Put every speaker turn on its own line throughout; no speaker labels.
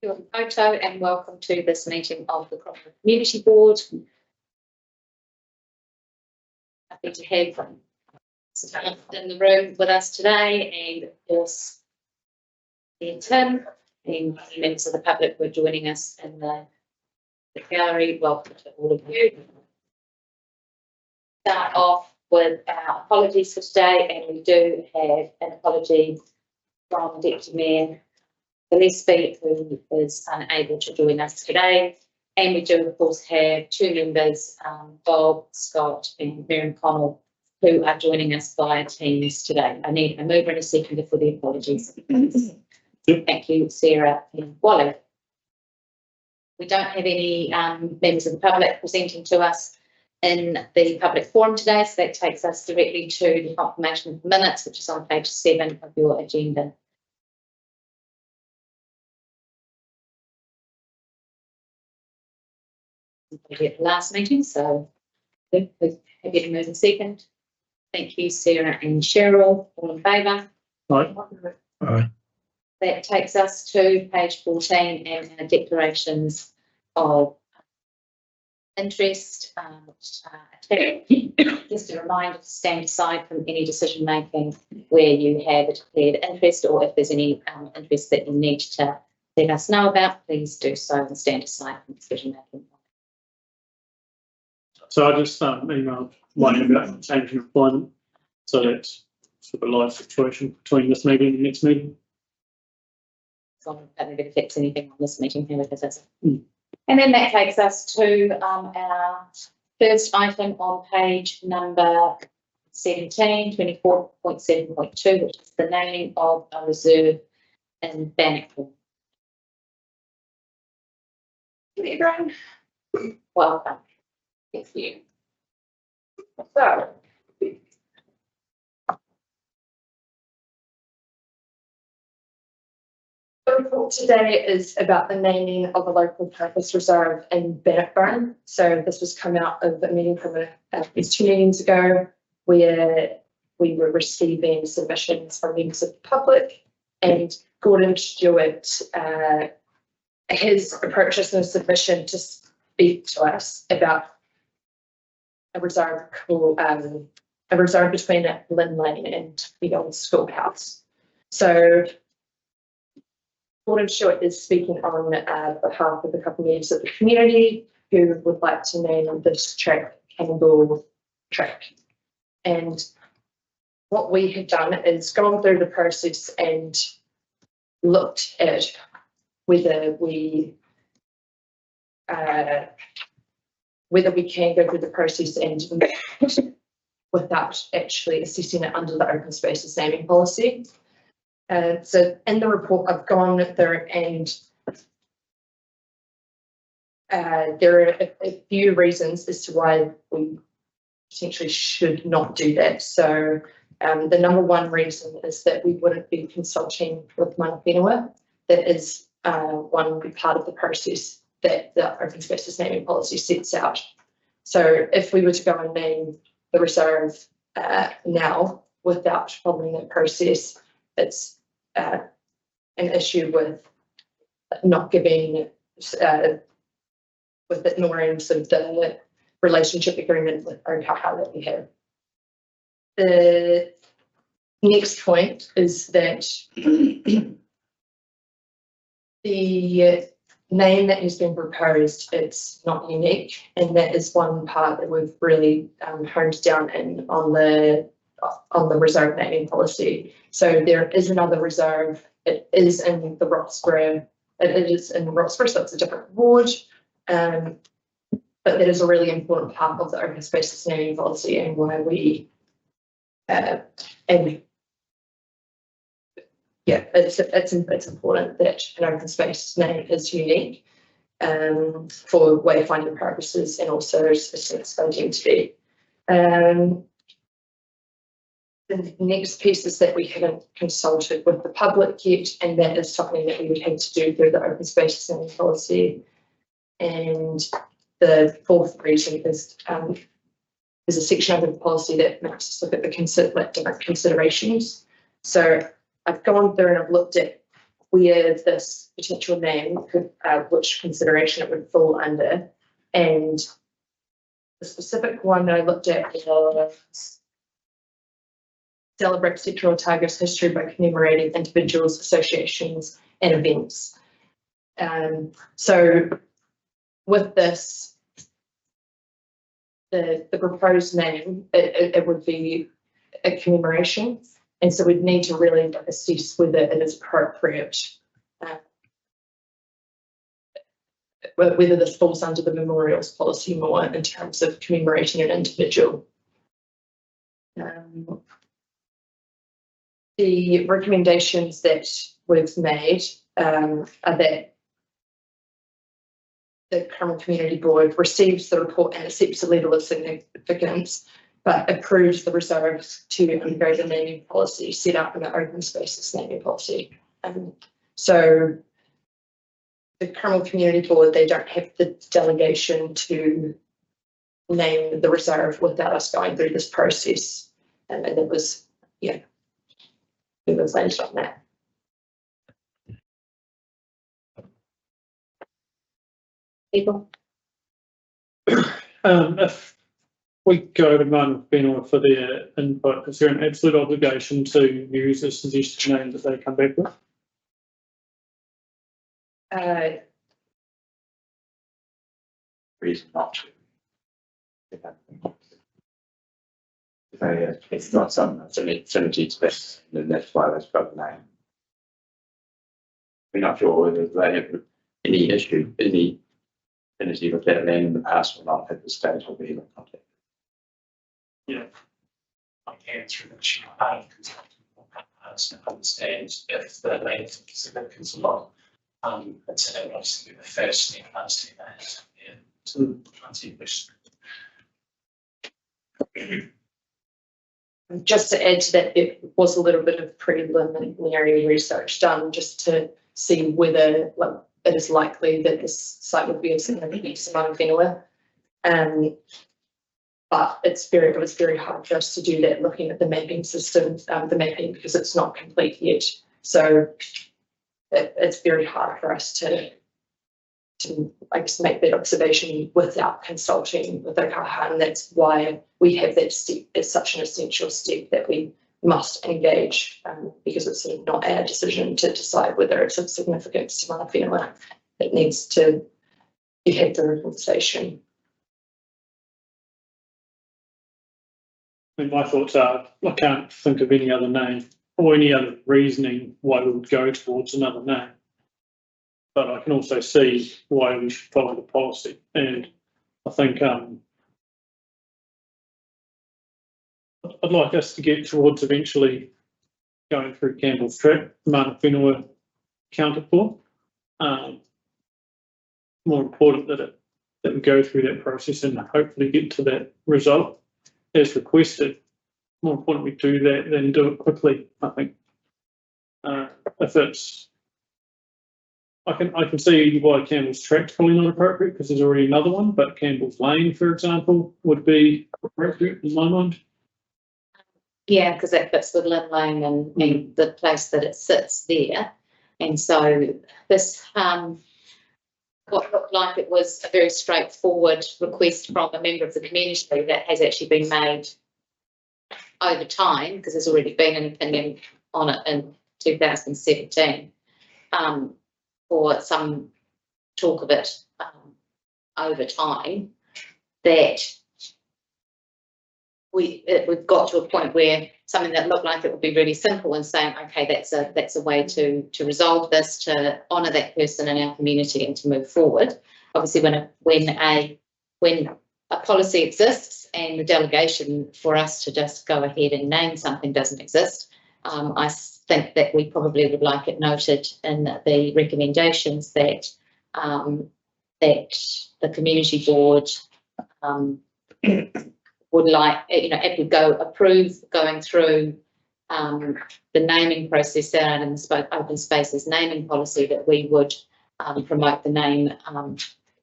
Your photo and welcome to this meeting of the Cromwell Community Board. Happy to have staff in the room with us today, and of course, Tim and members of the public who are joining us in the gallery. Welcome to all of you. Start off with our apologies for today, and we do have an apology from Deputy Mayor Gillespie, who is unable to join us today. And we do, of course, have two members, Bob, Scott, and Miriam Connell, who are joining us via Teams today. I need a mover and a seconder for the apologies. Thank you, Sarah and Wally. We don't have any members of the public presenting to us in the public forum today, so that takes us directly to the confirmation of minutes, which is on page 7 of your agenda. At the last meeting, so happy to move in second. Thank you, Sarah and Cheryl. All in favour?
Aye. Aye.
That takes us to page 14 and our declarations of interest. Just a reminder to stand aside from any decision making where you have a declared interest, or if there's any interest that you need to let us know about, please do so and stand aside from decision making.
So I just emailed Wayne about changing employment, so that's sort of a live situation between this meeting and the next meeting.
So I don't know if it affects anything on this meeting here, because it's And then that takes us to our first item on page number 17, 24.7.2, which is the naming of a reserve in Bannockburn.
Everyone,
Welcome. Thank you.
so the report today is about the naming of a local purpose reserve in Bannockburn. So this was come out of a meeting from these 2 meetings ago, where we were receiving submissions from members of the public, and Gordon Stewart has approached us in a submission to speak to us about a reserve between Lynn Lane and the old schoolhouse. So Gordon Stewart is speaking on behalf of a couple of members of the community who would like to name this track Campbell Track. And what we have done is gone through the process and looked at whether we can go through the process and without actually assessing it under the open spaces naming policy. So in the report, I've gone there, and there are a few reasons as to why we potentially should not do that. So the number one reason is that we wouldn't be consulting with Mana Whenua. That is one part of the process that the open spaces naming policy sets out. So if we were to go and name the reserve now without following that process, it's an issue with not giving, with ignoring sort of the relationship agreement with Otaha that we have. The next point is that the name that has been proposed, it's not unique, and that is one part that we've really honed down in on the reserve naming policy. So there is another reserve. It is in the Roxburgh. It is in Roxburgh, so it's a different ward. But that is a really important part of the open spaces naming policy, and why we it's important that an open space name is unique for wayfinding purposes, and also it's going to be. The next piece is that we haven't consulted with the public yet, and that is something that we would have to do through the open spaces naming policy. And the fourth reason is there's a section of the policy that makes us look at the different considerations. So I've gone through and I've looked at where this potential name could, which consideration it would fall under. And the specific one that I looked at was celebrate sectoral targets history by commemorating individuals, associations, and events. So with this, the proposed name, it would be a commemoration. And so we'd need to really assess whether it is appropriate, whether this falls under the memorials policy more in terms of commemorating an individual. The recommendations that we've made are that the Cromwell Community Board receives the report and accepts the level of significance, but approves the reserves to undergo the naming policy set up in the open spaces naming policy. So the Cromwell Community Board, they don't have the delegation to name the reserve without us going through this process. And it was, yeah, we was landed on that.
People?
If we go to Bannockburn for their input, is there an absolute obligation to use a suggested name that they come back with?
Reason not to. It's not something that's an affinity to this, and that's why they've got the name. We're not sure whether they have any issue, any affinity with that name in the past or not at this stage will be in contact.
Yeah.
I can through the chief part of consulting to understand if the name is significant or not. It's obviously the first step, understand that. Yeah. To answer your question.
Just to add to that, it was a little bit of preliminary research done just to see whether it is likely that this site would be of significance to Mana Whenua. But it was very hard for us to do that looking at the mapping system, because it's not complete yet. So it's very hard for us to I guess make that observation without consulting with the kaha, and that's why we have that step as such an essential step that we must engage, because it's sort of not our decision to decide whether it's of significance to Mana Whenua. It needs to be had through a conversation.
I mean, my thoughts are, I can't think of any other name or any other reasoning why we would go towards another name. But I can also see why we should follow the policy. And I think I'd like us to get towards eventually going through Campbell's track, Mana Whenua accounted for. More important that we go through that process and hopefully get to that result as requested. More important we do that than do it quickly, I think. If it's, I can see why Campbell's Track's probably not appropriate because there's already another one, but Campbell's Lane, for example, would be appropriate in my mind.
Yeah, because that fits with Lynn Lane and the place that it sits there. And so this, what looked like it was a very straightforward request from a member of the community that has actually been made over time, because there's already been an opinion on it in 2017, or some talk of it over time, that we've got to a point where something that looked like it would be really simple and saying, okay, that's a way to resolve this, to honour that person in our community and to move forward. Obviously, when a policy exists and the delegation for us to just go ahead and name something doesn't exist, I think that we probably would like it noted in the recommendations that that the community board would like, it would approve going through the naming process set out in the open spaces naming policy, that we would promote the name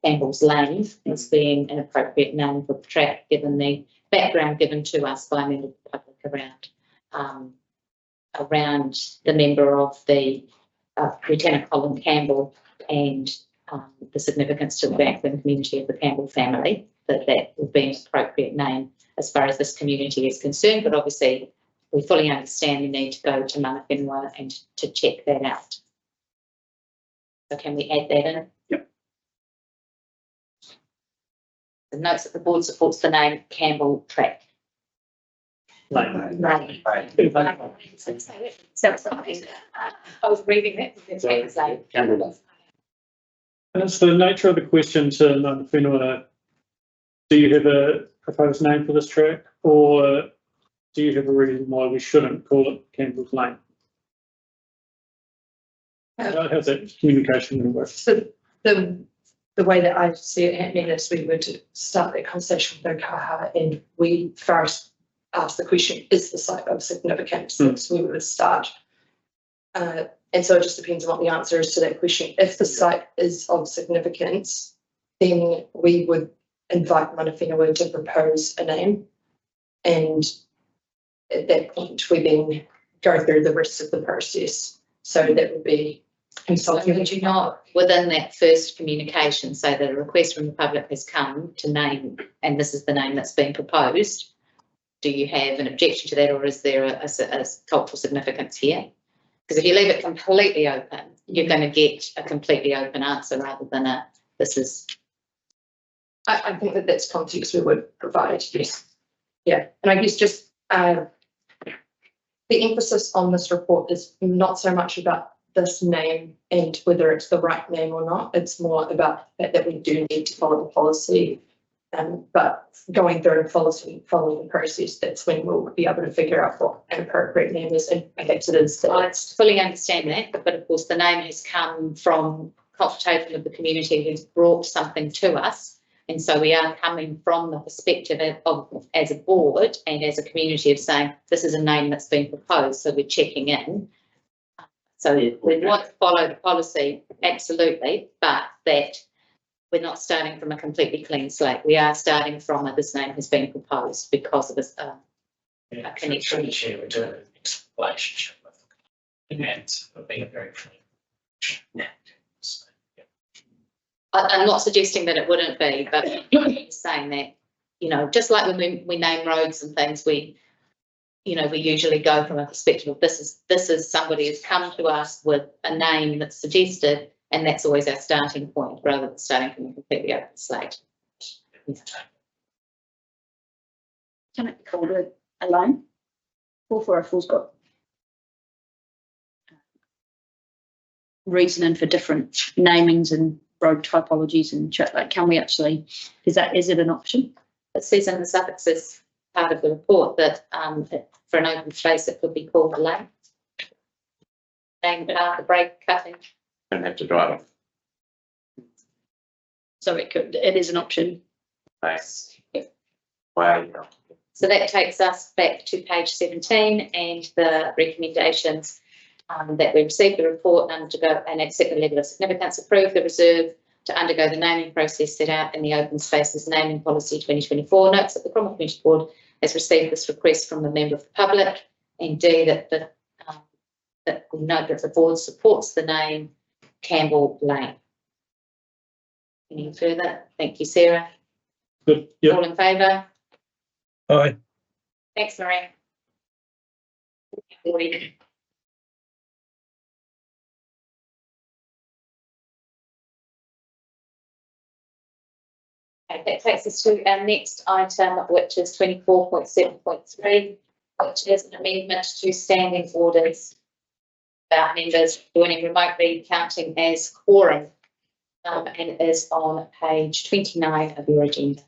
Campbell's Lane as being an appropriate name for the track, given the background given to us by a member of the public around the member of the Lieutenant Colin Campbell and the significance to the Bannockburn community of the Campbell family, that would be an appropriate name as far as this community is concerned. But obviously, we fully understand the need to go to mana whenua and to check that out. So can we add that in?
Yep.
The notes that the board supports the name Campbell Track.
Lane.
Lane. So I was reading that. It's Lane.
And it's the nature of the question to mana whenua. Do you have a proposed name for this track, or do you have a reason why we shouldn't call it Campbell's Lane? How's that communication going to work?
So the way that I see it happening is we would start that conversation with Okaha, and we first ask the question, is the site of significance? So we would start. And so it just depends on what the answer is to that question. If the site is of significance, then we would invite mana whenua to propose a name. And at that point, we then go through the rest of the process. So that would be consulting.
Would you not, within that first communication, say that a request from the public has come to name, and this is the name that's been proposed? Do you have an objection to that, or is there a cultural significance here? Because if you leave it completely open, you're going to get a completely open answer rather than a this is.
I think that that's context we would provide, yes. Yeah, and I guess just the emphasis on this report is not so much about this name and whether it's the right name or not. It's more about the fact that we do need to follow the policy. But going through and following the process, that's when we'll be able to figure out what an appropriate name is, and perhaps it is.
I fully understand that, but of course the name has come from consultation of the community who's brought something to us. And so we are coming from the perspective of as a board and as a community of saying, this is a name that's been proposed, so we're checking in. So we want to follow the policy, absolutely, but that we're not starting from a completely clean slate. We are starting from this name has been proposed because of this connection.
We're doing a mixed relationship with the and being a very friendly. So, yeah.
I'm not suggesting that it wouldn't be, but saying that, you know, just like when we name roads and things, we usually go from a perspective of this is somebody who's come to us with a name that's suggested, and that's always our starting point rather than starting from a completely open slate.
Can it be called a lane or for a full stop? Reasoning for different namings and road typologies and shit, like, can we actually, is it an option?
It says in the suffixes part of the report that for an open space it could be called a lane. Name the brake cutting.
Don't have to drive
So it is an option.
Nice. Wow.
So that takes us back to page 17 and the recommendations that we received the report and undergo and accept the level of significance, approve the reserve to undergo the naming process set out in the Open Spaces Naming Policy 2024. Notes that the Cromwell Community Board has received this request from a member of the public, and D, that we note that the board supports the name Campbell Lane. Any further? Thank you, Sarah.
Good. Yep.
All in favour?
Aye.
Thanks, Maureen. Okay, that takes us to our next item, which is 24.7.3, which is an amendment to standing orders about members joining remotely counting as quorum, and it is on page 29 of your agenda.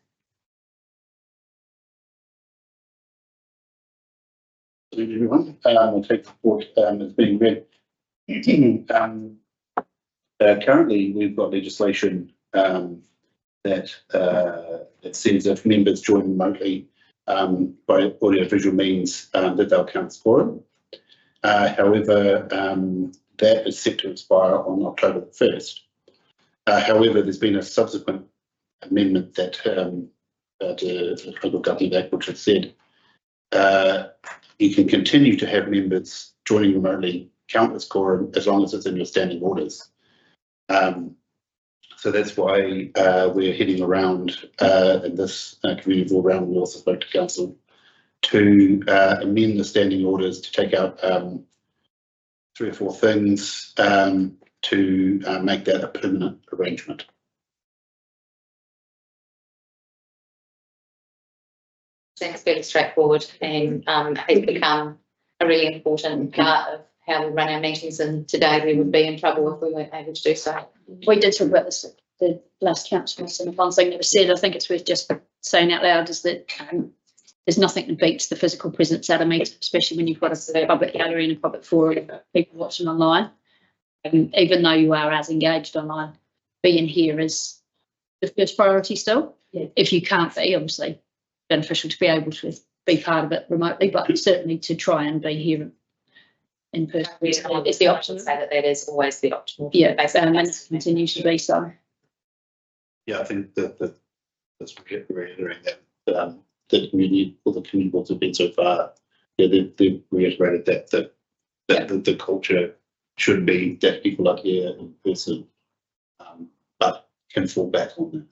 Good evening, everyone. I'll take the report as being read. Currently, we've got legislation that says if members join remotely by audio-visual means, that they'll count as quorum. However, that is set to expire on October the 1st. However, there's been a subsequent amendment that the Local Government Act, which has said you can continue to have members joining remotely count as quorum as long as it's in your standing orders. So that's why we're heading around in this community all round. We also spoke to council to amend the standing orders to take out 3 or 4 things to make that a permanent arrangement.
Seems fairly straightforward and has become a really important part of how we run our meetings, and today we would be in trouble if we weren't able to do so.
We did talk about this at the last council meeting, and one thing that was said, I think it's worth just saying out loud, is that there's nothing that beats the physical presence at a meeting, especially when you've got a public gallery and a public forum, people watching online. Even though you are as engaged online, being here is the first priority still.
Yeah.
If you can't be, obviously beneficial to be able to be part of it remotely, but certainly to try and be here in person.
It's the option to say that is always the option.
Yeah, and it continues to be so.
Yeah, I think that that's reiterating that the community, all the community boards have been so far. Yeah, they've reiterated that the culture should be that people are here in person, but can fall back on that.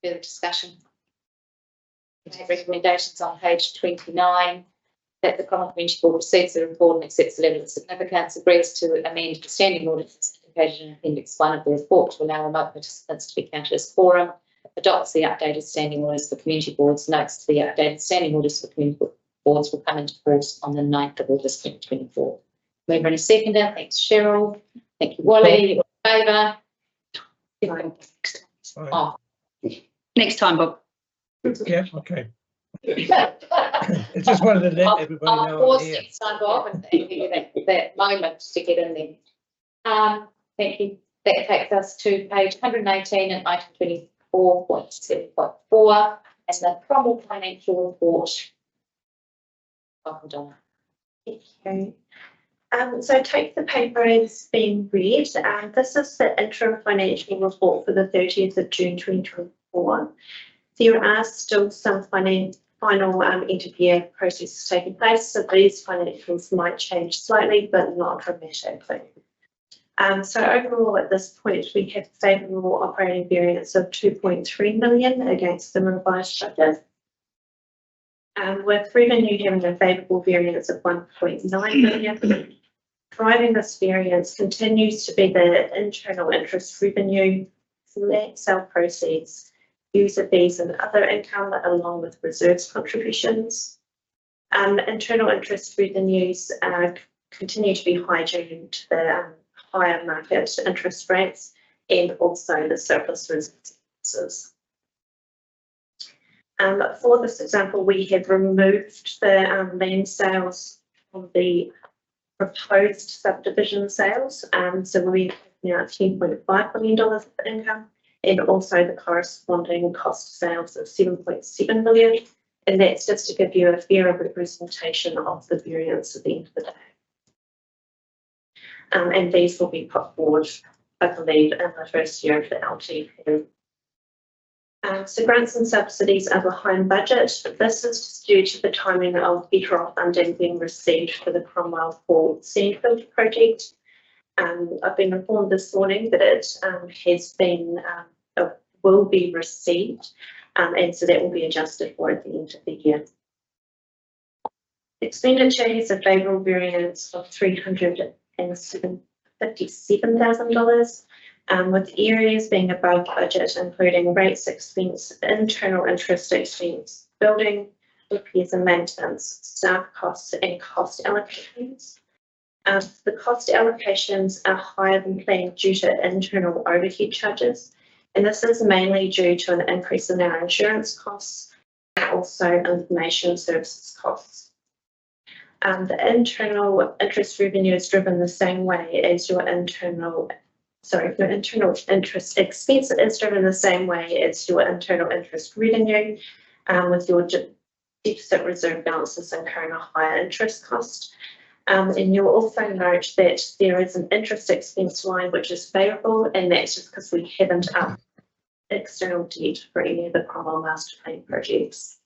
Further discussion. Recommendations on page 29, that the Cromwell Community Board receives the report and accepts the level of significance, agrees to amend the standing orders indicated in Appendix 1 of the report to allow remote participants to be counted as quorum, adopts the updated standing orders for community boards, notes the updated standing orders for community boards will come into force on the 9th of August 2024. Mover and a seconder. Thanks, Cheryl. Thank you, Wally. Favour? Oh.
Next time, Bob.
Yeah, okay. It's just wanted to let everybody
I'll
know.
pause
I'm here.
next time, Bob, and give you that moment to get in there. Thank you. That takes us to page 118 and item 24.7.4 and the Cromwell financial report. Welcome, Donna.
Thank you. So take the paper as being read. This is the interim financial report for the 30th of June 2024. There are still some final end of year processes taking place, so these financials might change slightly, but not dramatically. So overall, at this point, we have favourable operating variance of 2.3 million against the revised budget. With revenue having a favourable variance of 1.9 million. Driving this variance continues to be the internal interest revenue, land sale proceeds, user fees and other income, along with reserves contributions. Internal interest revenues continue to be high due to the higher market interest rates and also the surplus reserves. For this example, we have removed the land sales from the proposed subdivision sales. So we have now $10.5 million of income and also the corresponding cost of sales of 7.7 million. And that's just to give you a fairer representation of the variance at the end of the day. And these will be put forward, I believe, in the first year of the LTP. So grants and subsidies are behind budget. This is just due to the timing of better off funding being received for the Cromwell Hall Sandfield project. I've been informed this morning that it has been, will be received, and so that will be adjusted for at the end of the year. Expenditure has a favourable variance of $357,000. With areas being above budget, including rates expense, internal interest expense, building, repairs and maintenance, staff costs and cost allocations. The cost allocations are higher than planned due to internal overhead charges, and this is mainly due to an increase in our insurance costs and also information services costs. The internal interest revenue is driven the same way as your internal interest expense is driven the same way as your internal interest revenue, with your deficit reserve balances incurring a higher interest cost. And you'll also note that there is an interest expense line which is favourable, and that's just because we haven't upped external debt for any of the Cromwell master plan projects.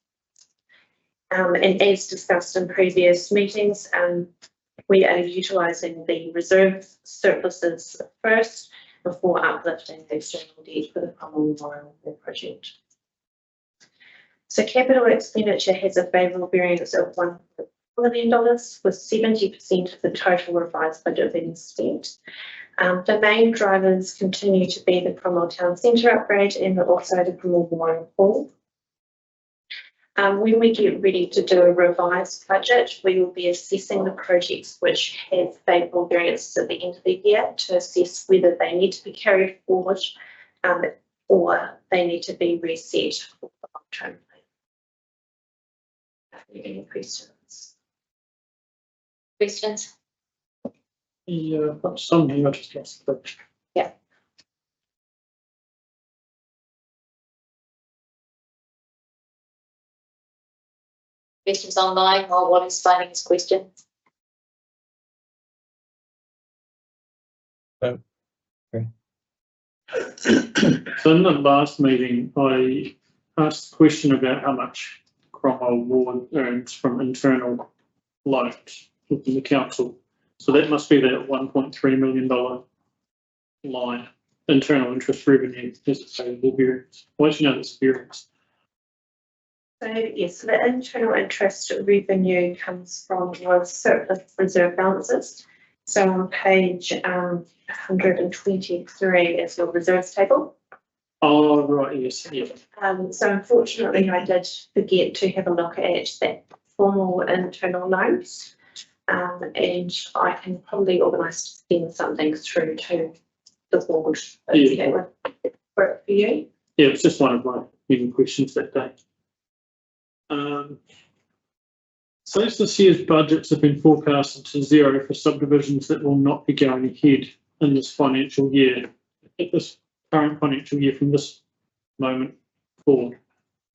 And as discussed in previous meetings, we are utilising the reserve surpluses first before uplifting the external debt for the Cromwell Memorial project. So capital expenditure has a favourable variance of $1 million, with 70% of the total revised budget being spent. The main drivers continue to be the Cromwell Town Centre upgrade and also the Cromwell Memorial Hall. When we get ready to do a revised budget, we will be assessing the projects which have favourable variances at the end of the year to assess whether they need to be carried forward or they need to be reset for the long-term plan. Any questions?
Questions?
Yeah, I've got some here, I just lost the picture.
Questions online while Wally's finding his question?
So in the last meeting, I asked a question about how much Cromwell Ward earns from internal loans within the council. So that must be that $1.3 million line, internal interest revenue as a favourable variance. Why do you know this variance?
So yes, the internal interest revenue comes from your surplus reserve balances. So on page 123 is your reserves table.
Oh, right, yes, yeah.
So unfortunately, I did forget to have a look at that formal internal notes. And I can probably organise to send something through to the board.
Yeah.
That would work for you.
Yeah, it's just one of my many questions that day. So as this year's budgets have been forecasted to zero for subdivisions that will not be going ahead in this financial year, this current financial year from this moment forward.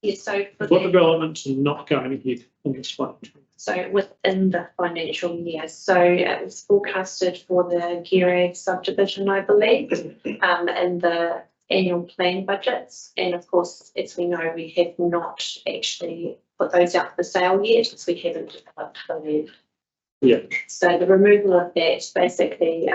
Yes, so for
What
the,
developments are not going ahead in this financial year?
so within the financial year, so it was forecasted for the Gire subdivision, I believe, in the annual plan budgets. And of course, as we know, we have not actually put those out for sale yet, because we haven't developed the land.
Yeah.
So the removal of that basically,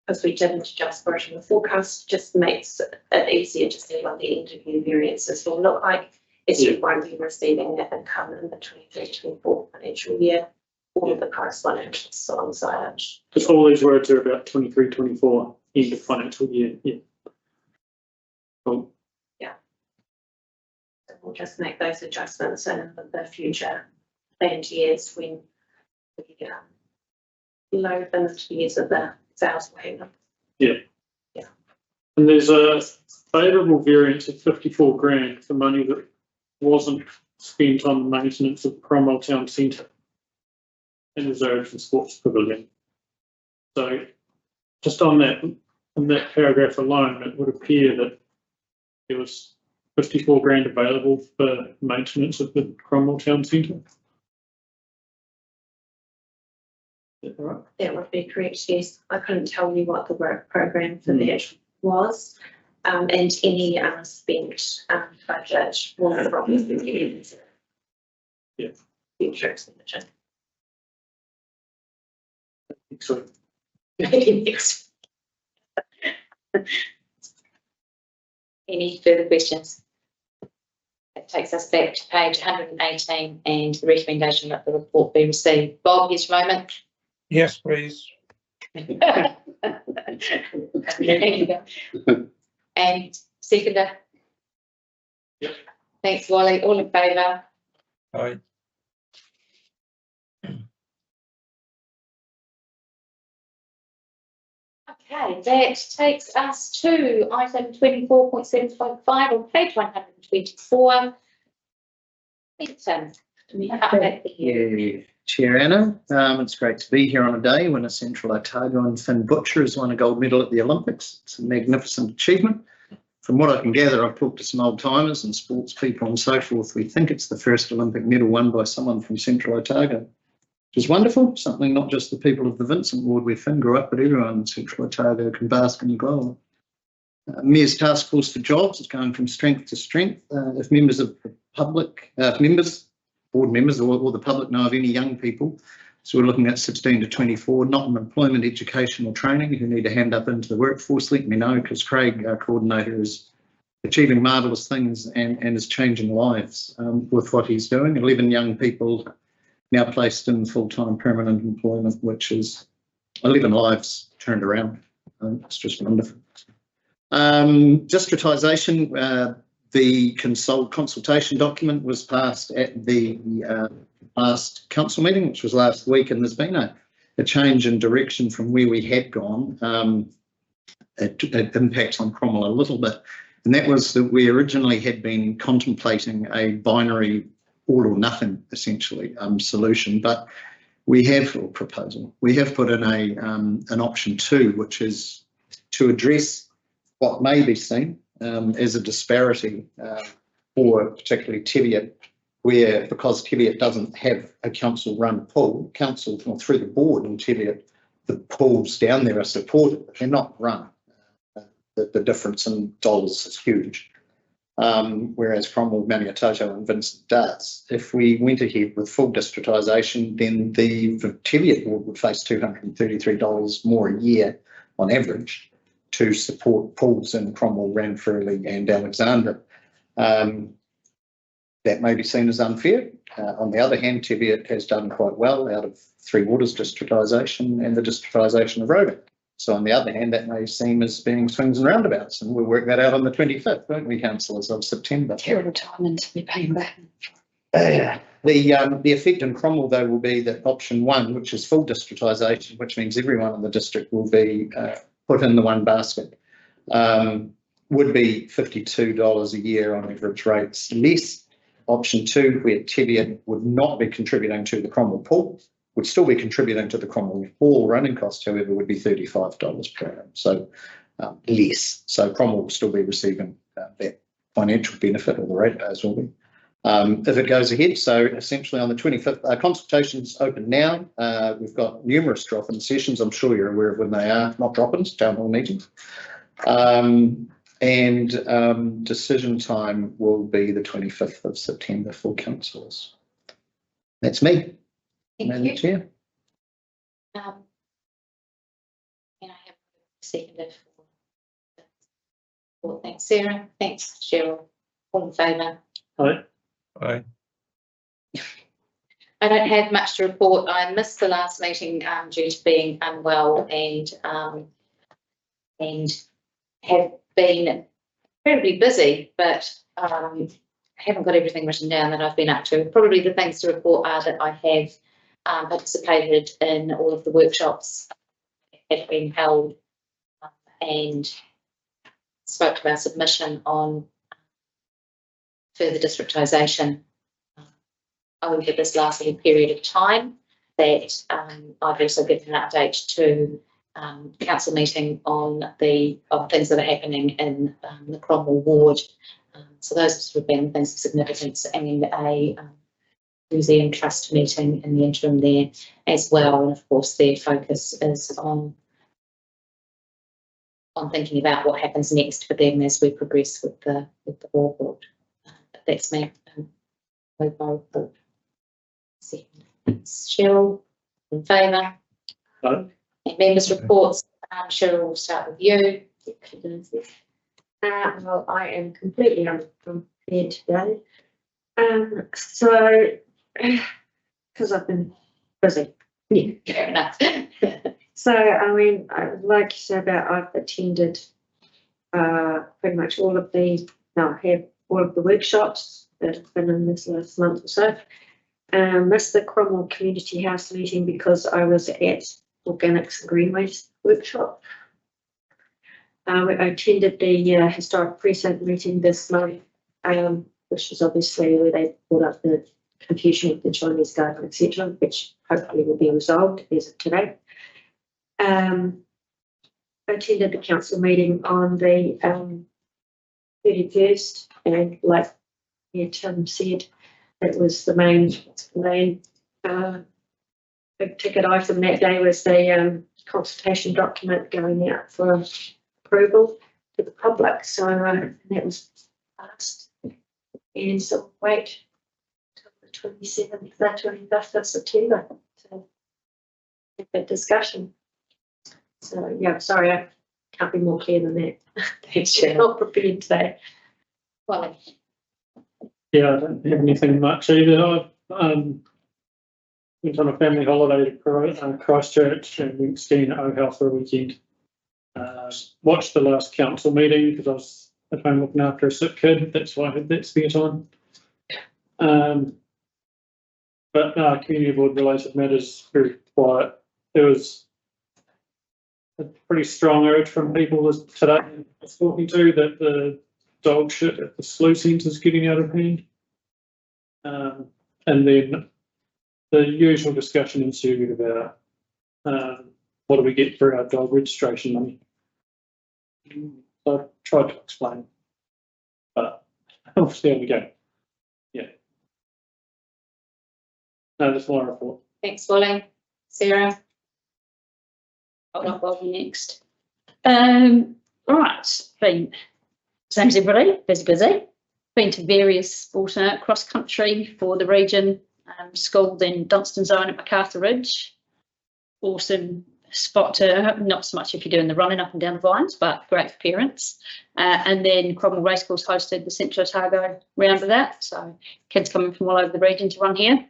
because we didn't adjust for it in the forecast, just makes it easier to see what the end of year variances will look like. As you won't be receiving that income in the 23-24 financial year, or the corresponding interests alongside it.
Because all these words are about 23-24 end of financial year. Yeah. Cool.
So we'll just make those adjustments in the future planned years when we load them into years of the sales wave.
And there's a favourable variance of 54 grand for money that wasn't spent on the maintenance of Cromwell Town Centre and reserves and sports pavilion. So just on that, in that paragraph alone, it would appear that there was 54 grand available for maintenance of the Cromwell Town Centre. Is that right?
That would be correct, yes. I couldn't tell you what the work program for that was. And any unspent budget will probably be future expenditure.
So
Any further questions? That takes us back to page 118 and the recommendation that the report be received. Bob, yes, moment.
Yes, please.
There you go. And seconder?
Yep.
Thanks, Wally. All in favour?
Aye.
Okay, that takes us to item 24.7.5 on page 124.
Yeah, Chair Anna, it's great to be here on a day when a Central Otago and Finn Butcher has won a gold medal at the Olympics. It's a magnificent achievement. From what I can gather, I've talked to some old timers and sports people and so forth. We think it's the first Olympic medal won by someone from Central Otago, which is wonderful. Something not just the people of the Vincent ward where Finn grew up, but everyone in Central Otago can bask in the glory. Mayor's Task Force for Jobs is going from strength to strength. If members of the public, members board members or the public know of any young people. So we're looking at 16 to 24, not in employment, education or training, who need to hand up into the workforce. Let me know, because Craig, our coordinator, is achieving marvellous things and is changing lives with what he's doing. 11 young people now placed in full-time permanent employment, which is 11 lives turned around. It's just wonderful. Distritisation, the consultation document was passed at the last council meeting, which was last week, and there's been a change in direction from where we had gone. It impacts on Cromwell a little bit, and that was that we originally had been contemplating a binary all or nothing, essentially, solution, but we have, or proposal, we have put in an option 2, which is to address what may be seen as a disparity for particularly Teviot, where, because Teviot doesn't have a council-run pool, council or through the board in Teviot, the pools down there are supported, but they're not run. The difference in dollars is huge. Whereas Cromwell, Maniototo and Vincent does. If we went ahead with full distritisation, then the Teviot board would face $233 more a year on average to support pools in Cromwell, Ranfurly and Alexander. That may be seen as unfair. On the other hand, Teviot has done quite well out of Three Waters distritisation and the distritisation of Rogan. So on the other hand, that may seem as being swings and roundabouts, and we'll work that out on the 25th, won't we, councillors, of September?
Terrible time until you pay him back.
The effect in Cromwell, though, will be that option 1, which is full distritisation, which means everyone in the district will be put in the one basket, would be $52 a year on average rates less. Option 2, where Teviot would not be contributing to the Cromwell pool, would still be contributing to the Cromwell Hall running cost, however, would be $35 per annum, so less. So Cromwell will still be receiving that financial benefit, or the ratepayers will be. If it goes ahead, so essentially on the 25th, consultations open now. We've got numerous drop-in sessions. I'm sure you're aware of when they are, not drop-ins, town hall meetings. And decision time will be the 25th of September for councillors. That's me.
Thank you.
Chair.
And I have seconded for thanks, Sarah. Thanks, Cheryl. All in favour?
Aye.
Aye.
I don't have much to report. I missed the last meeting due to being unwell and have been incredibly busy, but I haven't got everything written down that I've been up to. Probably the things to report are that I have participated in all of the workshops that have been held and spoke to our submission on further districtisation over this last little period of time. That I've also given an update to council meeting on the things that are happening in the Cromwell ward. So those have sort of been things of significance, and a museum trust meeting in the interim there as well. And of course, their focus is on thinking about what happens next for them as we progress with the war board. But that's me. Report. Second. Cheryl, in favour.
Aye.
And members' reports. Cheryl, we'll start with you.
Well, I am completely unprepared today. So, because I've been busy.
Yeah, fair enough.
So, I mean, like you said about, I've attended pretty much all of the workshops that have been in this last month or so. Missed the Cromwell Community House meeting because I was at Organics and Greenways workshop. I attended the Historic Precinct meeting this month, which was obviously where they brought up the confusion with the Chinese garden, etc., which hopefully will be resolved as of today. I attended the council meeting on the 31st, and like Tim said, it was the main big ticket item that day was the consultation document going out for approval to the public. So that was passed, and so wait till the 27th, the 25th of September to have that discussion. So, yeah, sorry, I can't be more clear than that. Thanks, Chair. Not prepared today.
Well,
Yeah, I don't have anything much either. I went on a family holiday to Christchurch and went skiing at O'Hell for a weekend. Watched the last council meeting because I was at home looking after a sick kid. That's why I had that spare time. But community board related matters very quiet. There was a pretty strong urge from people today I was talking to that the dog shit at the slew centre is getting out of hand. And then the usual discussion ensued about what do we get for our dog registration money. So I tried to explain, but we'll see how we go. Yeah. No, that's my report.
thanks, Wally. Sarah?
I'll not bother you next. All right, been, same as everybody, busy. Been to various alternate cross country for the region, schooled in Dunstan Zone at MacArthur Ridge. Awesome spot to, not so much if you're doing the running up and down the vines, but great for parents. And then Cromwell Racecourse hosted the Central Otago round of that. So kids coming from all over the region to run here.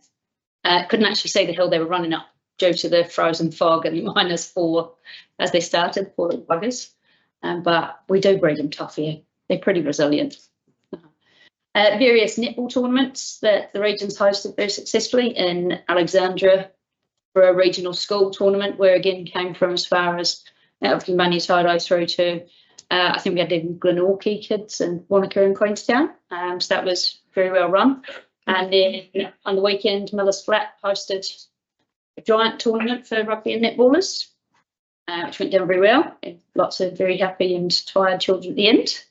Couldn't actually see the hill they were running up due to the frozen fog and -4 as they started, poor little buggers. But we do breed them tough here. They're pretty resilient. Various netball tournaments that the region's hosted very successfully in Alexandria for a regional school tournament, where again came from as far as out from Maniatoto through to I think we had even Glenorchy kids and Wanaka and Queenstown. So that was very well run. And then on the weekend, Miller's Flat hosted a giant tournament for rugby and netballers, which went down very well. Lots of very happy and tired children at the end.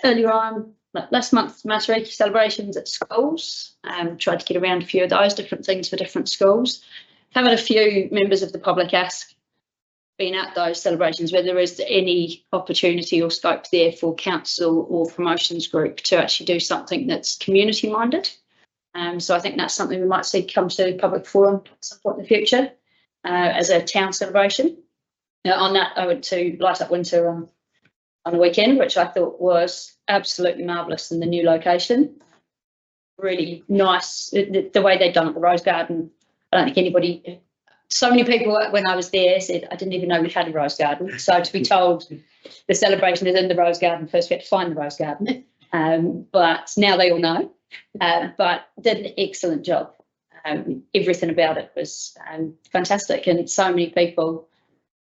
Earlier on, last month, Matariki celebrations at schools. Tried to get around a few of those different things for different schools. Have had a few members of the public ask, being at those celebrations, whether there is any opportunity or scope there for council or promotions group to actually do something that's community minded. So I think that's something we might see come to public forum at some point in the future as a town celebration. On that, I went to Light Up Winter on the weekend, which I thought was absolutely marvellous in the new location. Really nice, the way they'd done at the Rose Garden. I don't think anybody, so many people when I was there said, I didn't even know we had a Rose Garden. So to be told the celebration is in the Rose Garden, first we had to find the Rose Garden. But now they all know. But did an excellent job. Everything about it was fantastic, and so many people.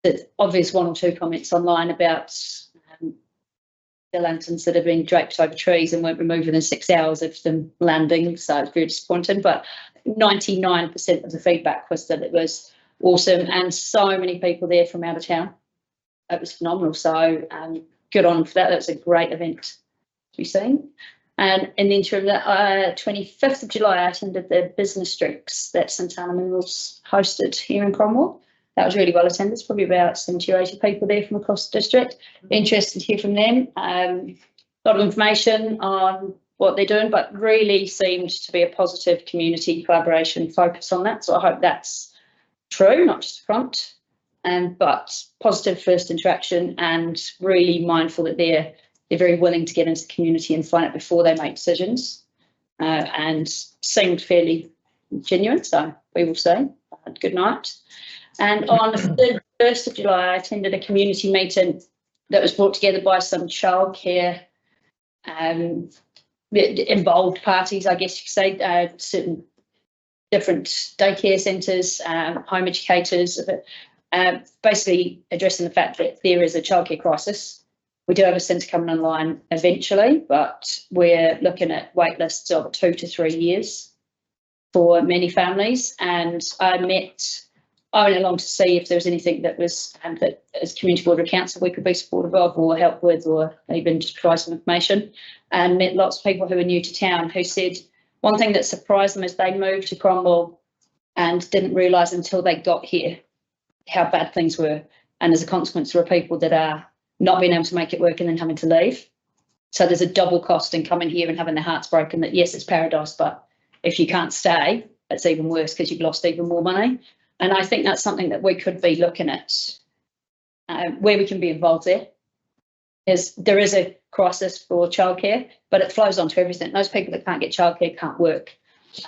That obvious one or two comments online about the lanterns that have been draped over trees and weren't removed within 6 hours of them landing. So it's very disappointing. But 99% of the feedback was that it was awesome, and so many people there from out of town. It was phenomenal. So good on for that. That was a great event to be seen. And in the interim, 25th of July, I attended the business drinks that Santana Minerals hosted here in Cromwell. That was really well attended. There's probably about 70 or 80 people there from across the district. Interested to hear from them. A lot of information on what they're doing, but really seemed to be a positive community collaboration focus on that. So I hope that's true, not just front, but positive first interaction, and really mindful that they're very willing to get into the community and find out before they make decisions, and seemed fairly genuine. So we will see. Good night. And on the 1st of July, I attended a community meeting that was brought together by some childcare involved parties, I guess you could say, certain different daycare centres, home educators, basically addressing the fact that there is a childcare crisis. We do have a centre coming online eventually, but we're looking at wait lists of 2 to 3 years for many families. And I went along to see if there was anything that was that as community board or council we could be supportive of or help with, or even just provide some information, and met lots of people who were new to town who said one thing that surprised them is they moved to Cromwell and didn't realise until they got here how bad things were, and as a consequence there are people that are not being able to make it work and then having to leave. So there's a double cost in coming here and having their hearts broken that yes, it's paradise, but if you can't stay, it's even worse because you've lost even more money. And I think that's something that we could be looking at, where we can be involved there. There is a crisis for childcare, but it flows onto everything. Those people that can't get childcare can't work.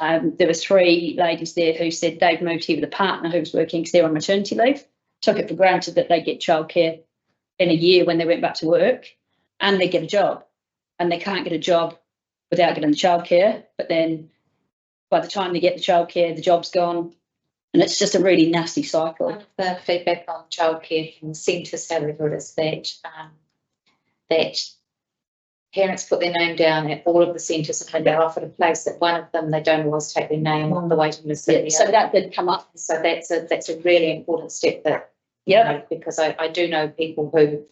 There were 3 ladies there who said they've moved here with a partner who was working because they're on maternity leave, took it for granted that they get childcare in a year when they went back to work, and they get a job, and they can't get a job without getting the childcare. But then by the time they get the childcare, the job's gone, and it's just a really nasty cycle.
One of the feedback on childcare from the centres, however, is that that parents put their name down at all of the centres, and when they're offered a place at one of them, they don't always take their name on the waiting list.
Yeah, so that did come up.
So that's a really important step that,
Yeah,
because I do know people who,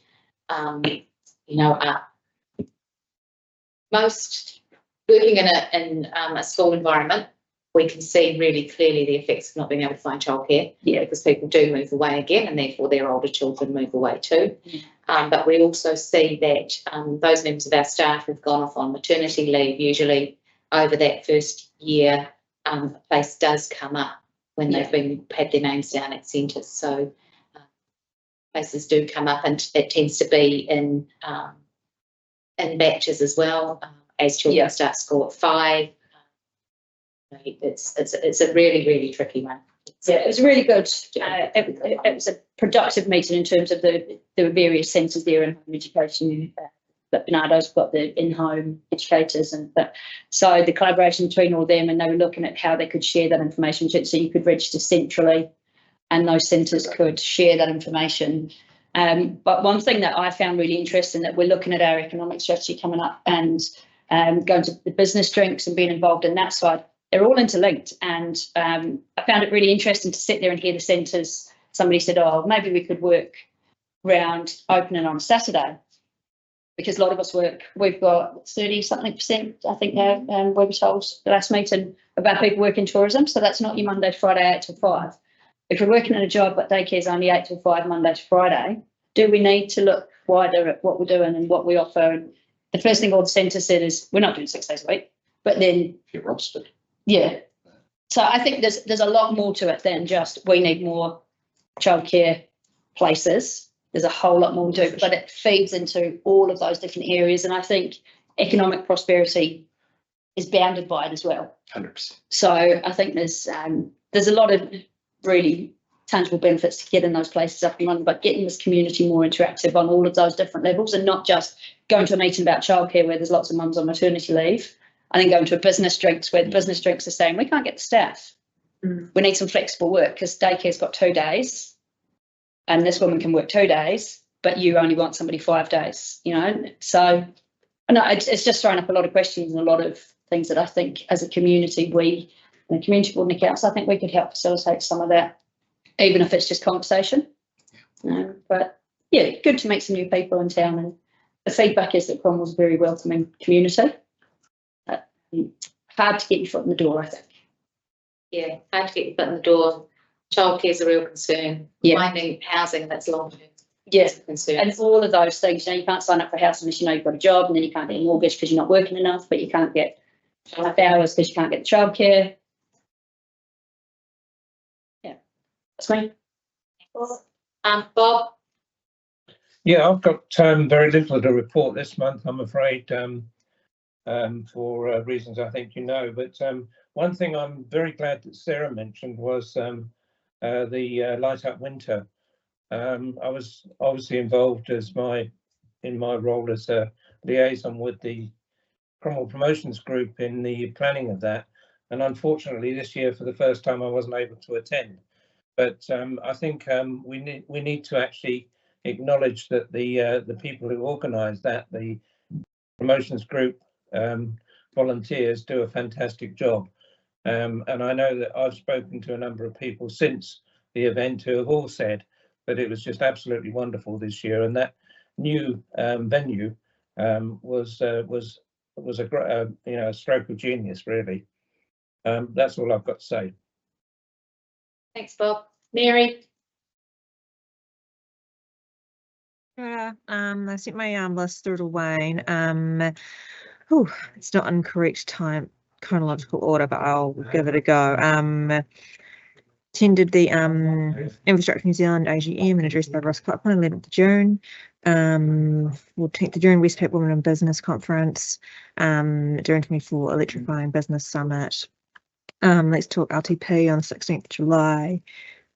are most working in a school environment. We can see really clearly the effects of not being able to find childcare.
Yeah.
Because people do move away again, and therefore their older children move away too. But we also see that those members of our staff who've gone off on maternity leave, usually over that first year, a place does come up when they've had their names down at centres. So places do come up, and it tends to be in batches as well. As children start school at 5. It's a really, really tricky one.
Yeah, it was really good. It was a productive meeting in terms of the various centres there in home education. But Bernardo's got the in-home educators, so the collaboration between all of them, and they were looking at how they could share that information. So you could register centrally, and those centres could share that information. But one thing that I found really interesting, that we're looking at our economic strategy coming up, and going to the business drinks and being involved in that side. They're all interlinked, and I found it really interesting to sit there and hear the centres. Somebody said, oh, maybe we could work round opening on Saturday, because a lot of us work. We've got 30-something%, I think, we were told the last meeting, of our people work in tourism. So that's not your Monday to Friday 8 till 5. If we're working in a job but daycare's only 8 till 5 Monday to Friday, do we need to look wider at what we're doing and what we offer? And the first thing all the centre said is, we're not doing 6 days a week, but then
Get rostered.
yeah. So I think there's a lot more to it than just we need more childcare places. There's a whole lot more to it, but it feeds into all of those different areas. And I think economic prosperity is bounded by it as well.
100%.
So I think there's a lot of really tangible benefits to getting those places up and running, but getting this community more interactive on all of those different levels, and not just going to a meeting about childcare where there's lots of mums on maternity leave, and then going to a business drinks where the business drinks are saying, we can't get the staff. We need some flexible work because daycare's got 2 days, and this woman can work 2 days, but you only want somebody 5 days, So no, it's just thrown up a lot of questions and a lot of things that I think as a community, the community board and the council, I think we could help facilitate some of that, even if it's just conversation. But yeah, good to meet some new people in town, and the feedback is that Cromwell's a very welcoming community. Hard to get your foot in the door, I think.
Yeah, hard to get your foot in the door. Childcare is a real concern.
Yeah.
Finding housing that's long term
Yeah,
is a concern.
and all of those things, you can't sign up for a house unless you know you've got a job, and then you can't get a mortgage because you're not working enough, but you can't get enough hours because you can't get the childcare. Yeah, that's me.
Bob,
Yeah, I've got very little to report this month, I'm afraid, for reasons I think you know. But one thing I'm very glad that Sarah mentioned was the Light Up Winter. I was obviously involved in my role as a liaison with the Cromwell Promotions Group in the planning of that. And unfortunately, this year, for the first time, I wasn't able to attend. But I think we need to actually acknowledge that the people who organise that, the promotions group volunteers, do a fantastic job. And I know that I've spoken to a number of people since the event who have all said that it was just absolutely wonderful this year, and that new venue was a stroke of genius, really. That's all I've got to say.
thanks, Bob. Mary,
Yeah, I sent my list through to Wayne. It's not in correct time chronological order, but I'll give it a go. Attended the Infrastructure New Zealand AGM and addressed by Ross Cochran, 11th of June. 14th of June, Westpac Women in Business Conference. June 24, Electrifying Business Summit. Let's Talk LTP on 16th of July.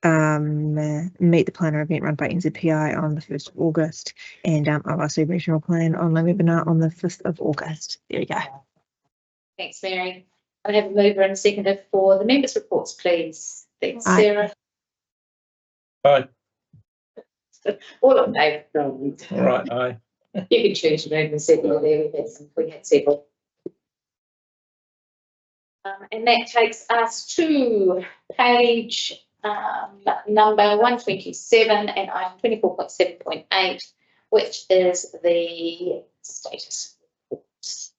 Meet the Planner event run by NZPI on the 1st of August, and ORC Regional Plan online webinar on the 5th of August. There we go.
Thanks, Mary. I have a mover and a seconder for the members' reports, please. Thanks,
Aye.
Sarah.
Aye.
All in favour.
All right, aye.
You can choose your mover and seconder there. We had several. And that takes us to page number 127 and item 24.7.8, which is the status reports.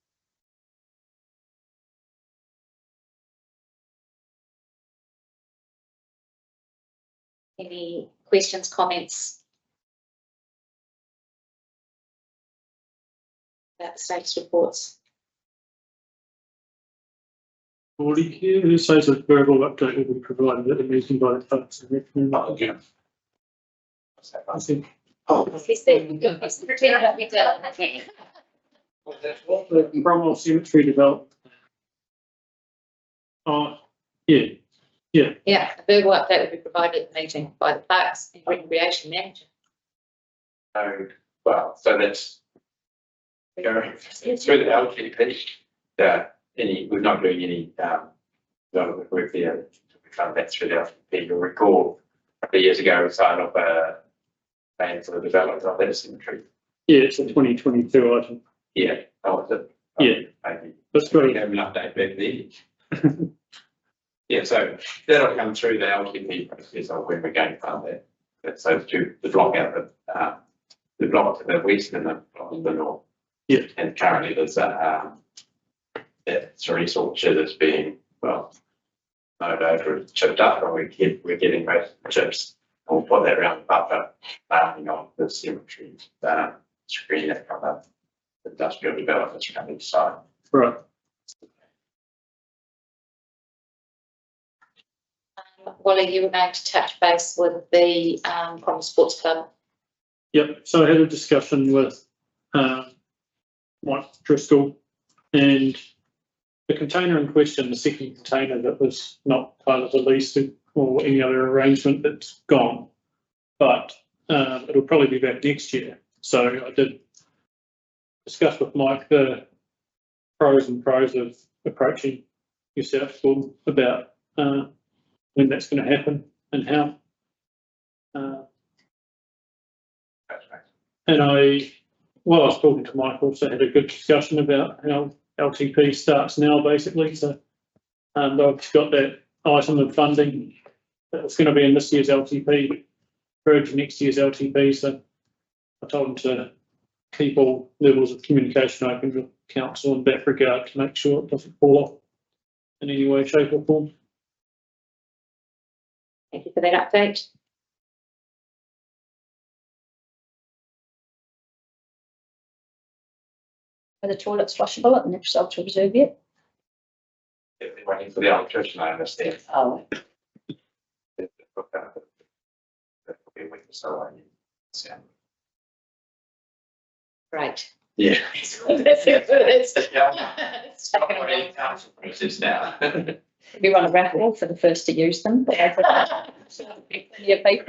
Any questions, comments about the status reports?
Already here, it says a verbal update will be provided at the meeting by the Parks and Rec. I think
He said, it's pretend that we done.
the Cromwell Cemetery development. Yeah,
Yeah, a verbal update will be provided at the meeting by the Parks and Recreation Manager.
Well, so that's going through the LGP. We're not doing any development work there. We found that through the LGP. You'll recall a couple of years ago we signed off a plan for the development of that cemetery.
yeah, it's a 2022 item.
Yeah, that was it.
Yeah.
Maybe.
That's
We
great.
have an update back there. Yeah, so that'll come through the LTP process of when we're going to fund that. So to the block out the block to the west and the block to the north.
Yeah.
And currently there's cerise orchard that's being mowed over and chipped up, and we're getting most chips. And we'll put that around the buffer, on the cemetery, screen that come up, industrial developments coming side.
Right.
Wally, you were going to touch base with the Cromwell Sports Club.
Yep. So I had a discussion with Mike Driscoll, and the container in question, the second container that was not part of the lease or any other arrangement, that's gone. But it'll probably be back next year. So I did discuss with Mike the pros and pros of approaching yourself about when that's going to happen and how. And while I was talking to Mike, also had a good discussion about how LTP starts now, basically. So I've got that item of funding that's going to be in this year's LTP, bridge next year's LTP. So I told him to keep all levels of communication open with council in that regard to make sure it doesn't fall off in any way, shape or form.
Thank you for that update.
Are the toilets flushable at the next Ultra Reserve yet?
If they're waiting for the electrician, I understand.
Oh.
That will be a week or so away. So,
Right.
yeah.
That's it.
Yeah. It's not already council process now.
We run a raffle for the first to use them. Yeah, people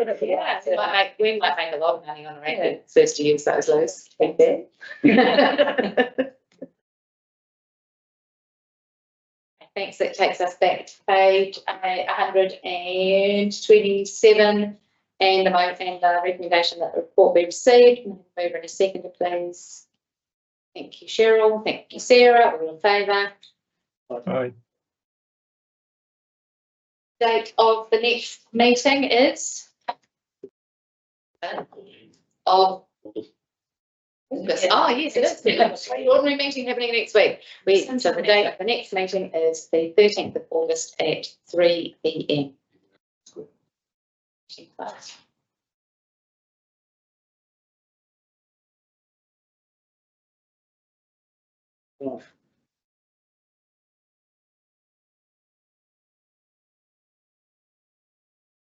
that
Yeah, we might make a lot of money on a racket first to use those lows. Thanks, that takes us back to page 127 and the recommendation that the report be received. Move over in a second, please. Thank you, Cheryl. Thank you, Sarah. All in favour?
Aye.
Date of the next meeting is of August. Oh, yes, it is. The ordinary meeting happening next week. So the date of the next meeting is the 13th of August at 3 p.m.